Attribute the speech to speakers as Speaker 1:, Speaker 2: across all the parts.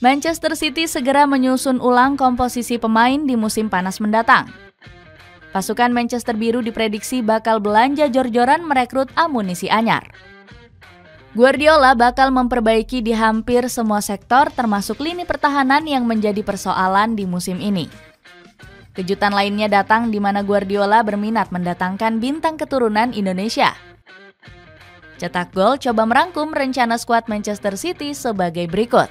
Speaker 1: Manchester City segera menyusun ulang komposisi pemain di musim panas mendatang. Pasukan Manchester Biru diprediksi bakal belanja jor-joran merekrut amunisi anyar. Guardiola bakal memperbaiki di hampir semua sektor termasuk lini pertahanan yang menjadi persoalan di musim ini. Kejutan lainnya datang di mana Guardiola berminat mendatangkan bintang keturunan Indonesia. Cetak Gol coba merangkum rencana skuad Manchester City sebagai berikut.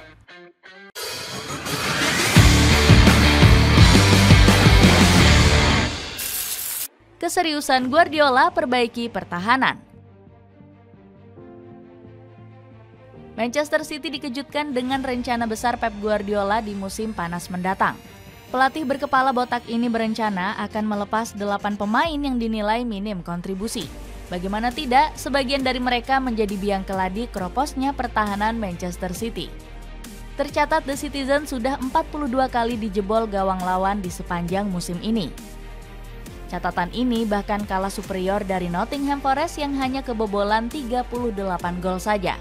Speaker 1: Keseriusan Guardiola perbaiki pertahanan. Manchester City dikejutkan dengan rencana besar Pep Guardiola di musim panas mendatang. Pelatih berkepala botak ini berencana akan melepas 8 pemain yang dinilai minim kontribusi. Bagaimana tidak, sebagian dari mereka menjadi biang keladi keroposnya pertahanan Manchester City. Tercatat The Citizen sudah 42 kali dijebol gawang lawan di sepanjang musim ini. Catatan ini bahkan kalah superior dari Nottingham Forest yang hanya kebobolan 38 gol saja.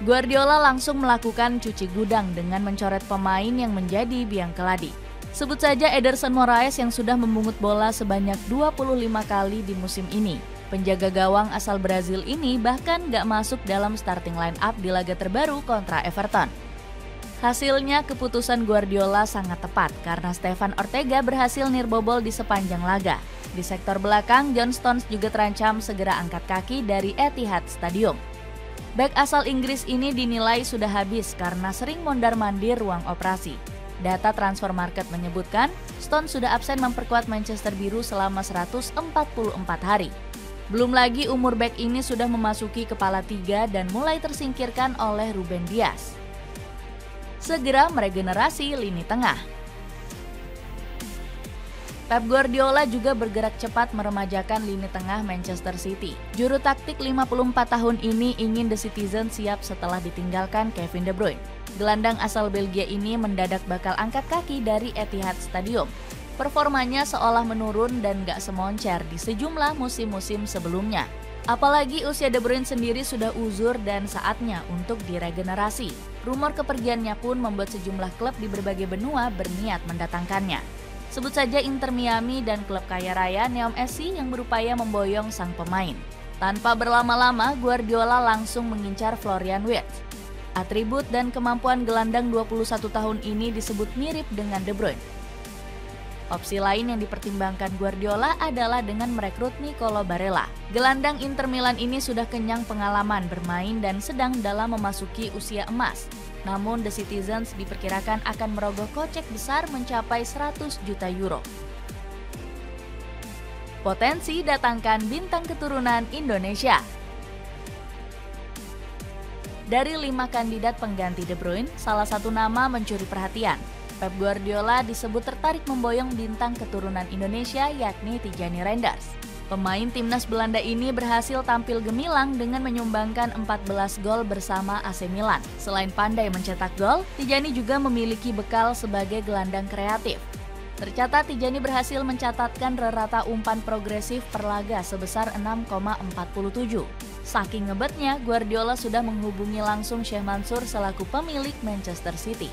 Speaker 1: Guardiola langsung melakukan cuci gudang dengan mencoret pemain yang menjadi biang keladi. Sebut saja Ederson Moraes yang sudah memungut bola sebanyak 25 kali di musim ini. Penjaga gawang asal Brazil ini bahkan gak masuk dalam starting line up di laga terbaru kontra Everton. Hasilnya keputusan Guardiola sangat tepat karena Stefan Ortega berhasil nirbobol di sepanjang laga. Di sektor belakang, John Stones juga terancam segera angkat kaki dari Etihad Stadium. Bek asal Inggris ini dinilai sudah habis karena sering mondar-mandir ruang operasi. Data Transfer Market menyebutkan, Stones sudah absen memperkuat Manchester Biru selama 144 hari. Belum lagi umur bek ini sudah memasuki kepala 3 dan mulai tersingkirkan oleh Ruben Dias. Segera meregenerasi lini tengah. Pep Guardiola juga bergerak cepat meremajakan lini tengah Manchester City. Juru taktik 54 tahun ini ingin The Citizen siap setelah ditinggalkan Kevin De Bruyne. Gelandang asal Belgia ini mendadak bakal angkat kaki dari Etihad Stadium. Performanya seolah menurun dan gak semoncer di sejumlah musim-musim sebelumnya. Apalagi usia De Bruyne sendiri sudah uzur dan saatnya untuk diregenerasi. Rumor kepergiannya pun membuat sejumlah klub di berbagai benua berniat mendatangkannya. Sebut saja Inter Miami dan klub kaya raya Neom SC yang berupaya memboyong sang pemain. Tanpa berlama-lama, Guardiola langsung mengincar Florian Wirtz. Atribut dan kemampuan gelandang 21 tahun ini disebut mirip dengan De Bruyne. Opsi lain yang dipertimbangkan Guardiola adalah dengan merekrut Nicolo Barella. Gelandang Inter Milan ini sudah kenyang pengalaman bermain dan sedang dalam memasuki usia emas. Namun The Citizens diperkirakan akan merogoh kocek besar mencapai 100 juta euro. Potensi datangkan bintang keturunan Indonesia. Dari 5 kandidat pengganti De Bruyne, salah satu nama mencuri perhatian. Pep Guardiola disebut tertarik memboyong bintang keturunan Indonesia yakni Tijani Reinders. Pemain timnas Belanda ini berhasil tampil gemilang dengan menyumbangkan 14 gol bersama AC Milan. Selain pandai mencetak gol, Tijani juga memiliki bekal sebagai gelandang kreatif. Tercatat Tijani berhasil mencatatkan rata umpan progresif per laga sebesar 6,47. Saking ngebetnya, Guardiola sudah menghubungi langsung Sheikh Mansour selaku pemilik Manchester City.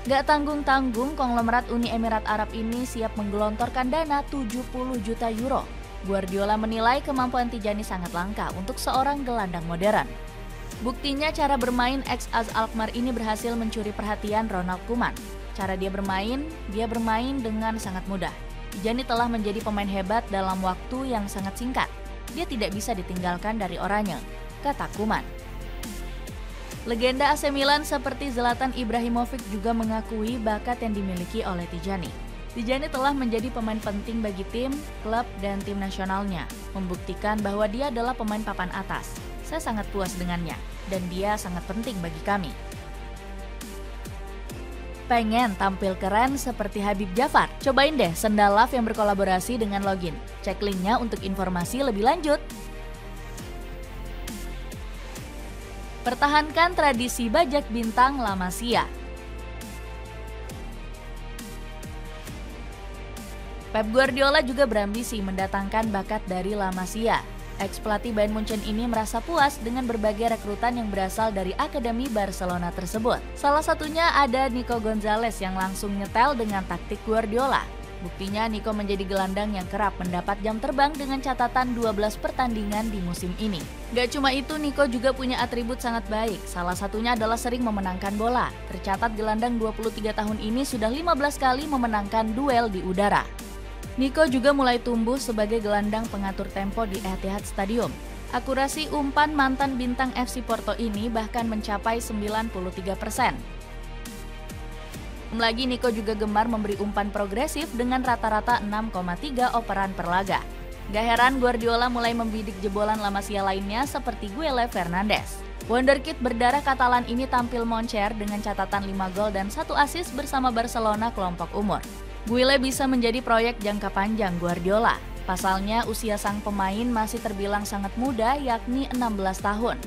Speaker 1: Gak tanggung-tanggung, konglomerat Uni Emirat Arab ini siap menggelontorkan dana 70 juta euro. Guardiola menilai kemampuan Tijani sangat langka untuk seorang gelandang modern. Buktinya cara bermain ex-AZ Alkmaar ini berhasil mencuri perhatian Ronald Koeman. Cara dia bermain dengan sangat mudah. Tijani telah menjadi pemain hebat dalam waktu yang sangat singkat. Dia tidak bisa ditinggalkan dari oranye, kata Koeman. Legenda AC Milan seperti Zlatan Ibrahimovic juga mengakui bakat yang dimiliki oleh Tijani. Tijani telah menjadi pemain penting bagi tim, klub, dan tim nasionalnya, membuktikan bahwa dia adalah pemain papan atas. Saya sangat puas dengannya, dan dia sangat penting bagi kami. Pengen tampil keren seperti Habib Jafar? Cobain deh sendal Love yang berkolaborasi dengan Login. Cek linknya untuk informasi lebih lanjut. Pertahankan tradisi bajak bintang La Masia. Pep Guardiola juga berambisi mendatangkan bakat dari La Masia. Ex-pelatih Bayern Munchen ini merasa puas dengan berbagai rekrutan yang berasal dari Akademi Barcelona tersebut. Salah satunya ada Nico Gonzalez yang langsung nyetel dengan taktik Guardiola. Buktinya Nico menjadi gelandang yang kerap mendapat jam terbang dengan catatan 12 pertandingan di musim ini. Gak cuma itu, Nico juga punya atribut sangat baik. Salah satunya adalah sering memenangkan bola. Tercatat gelandang 23 tahun ini sudah 15 kali memenangkan duel di udara. Nico juga mulai tumbuh sebagai gelandang pengatur tempo di Etihad Stadium. Akurasi umpan mantan bintang FC Porto ini bahkan mencapai 93%. Lagi Nico juga gemar memberi umpan progresif dengan rata-rata 6,3 operan per laga. Gak heran Guardiola mulai membidik jebolan La Masia lainnya seperti Guille Fernandes. Wonderkid berdarah Katalan ini tampil moncer dengan catatan 5 gol dan 1 assist bersama Barcelona kelompok umur. Guille bisa menjadi proyek jangka panjang Guardiola. Pasalnya usia sang pemain masih terbilang sangat muda, yakni 16 tahun.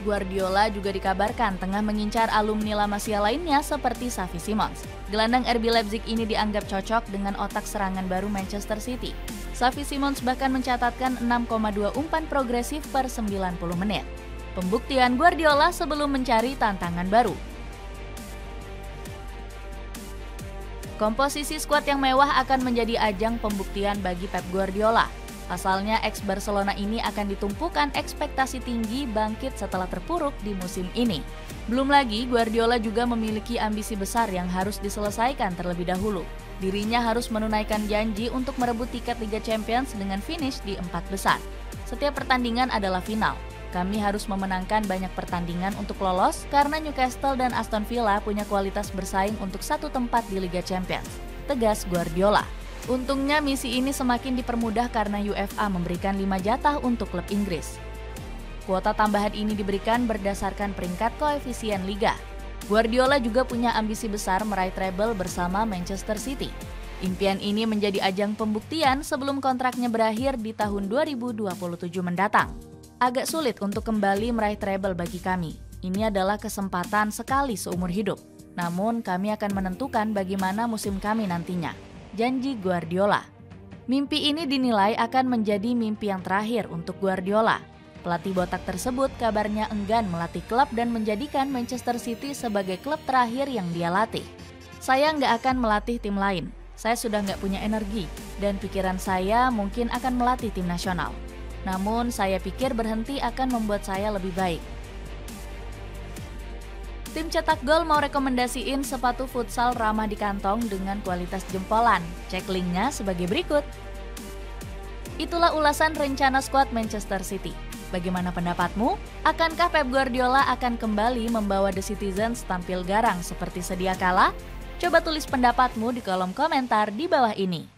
Speaker 1: Guardiola juga dikabarkan tengah mengincar alumni La Masia lainnya seperti Xavi Simons. Gelandang RB Leipzig ini dianggap cocok dengan otak serangan baru Manchester City. Xavi Simons bahkan mencatatkan 6,2 umpan progresif per 90 menit. Pembuktian Guardiola sebelum mencari tantangan baru. Komposisi skuad yang mewah akan menjadi ajang pembuktian bagi Pep Guardiola. Pasalnya ex-Barcelona ini akan ditumpukan ekspektasi tinggi bangkit setelah terpuruk di musim ini. Belum lagi Guardiola juga memiliki ambisi besar yang harus diselesaikan terlebih dahulu. Dirinya harus menunaikan janji untuk merebut tiket Liga Champions dengan finish di 4 besar. Setiap pertandingan adalah final. Kami harus memenangkan banyak pertandingan untuk lolos karena Newcastle dan Aston Villa punya kualitas bersaing untuk satu tempat di Liga Champions, tegas Guardiola. Untungnya misi ini semakin dipermudah karena UEFA memberikan 5 jatah untuk klub Inggris. Kuota tambahan ini diberikan berdasarkan peringkat koefisien liga. Guardiola juga punya ambisi besar meraih treble bersama Manchester City. Impian ini menjadi ajang pembuktian sebelum kontraknya berakhir di tahun 2027 mendatang. Agak sulit untuk kembali meraih treble bagi kami. Ini adalah kesempatan sekali seumur hidup. Namun kami akan menentukan bagaimana musim kami nantinya. Janji Guardiola. Mimpi ini dinilai akan menjadi mimpi yang terakhir untuk Guardiola. Pelatih botak tersebut kabarnya enggan melatih klub dan menjadikan Manchester City sebagai klub terakhir yang dia latih. Saya nggak akan melatih tim lain. Saya sudah nggak punya energi dan pikiran saya mungkin akan melatih tim nasional. Namun saya pikir berhenti akan membuat saya lebih baik. Tim Cetak Gol mau rekomendasiin sepatu futsal ramah di kantong dengan kualitas jempolan. Cek linknya sebagai berikut. Itulah ulasan rencana skuad Manchester City. Bagaimana pendapatmu? Akankah Pep Guardiola akan kembali membawa The Citizens tampil garang seperti sedia kala? Coba tulis pendapatmu di kolom komentar di bawah ini.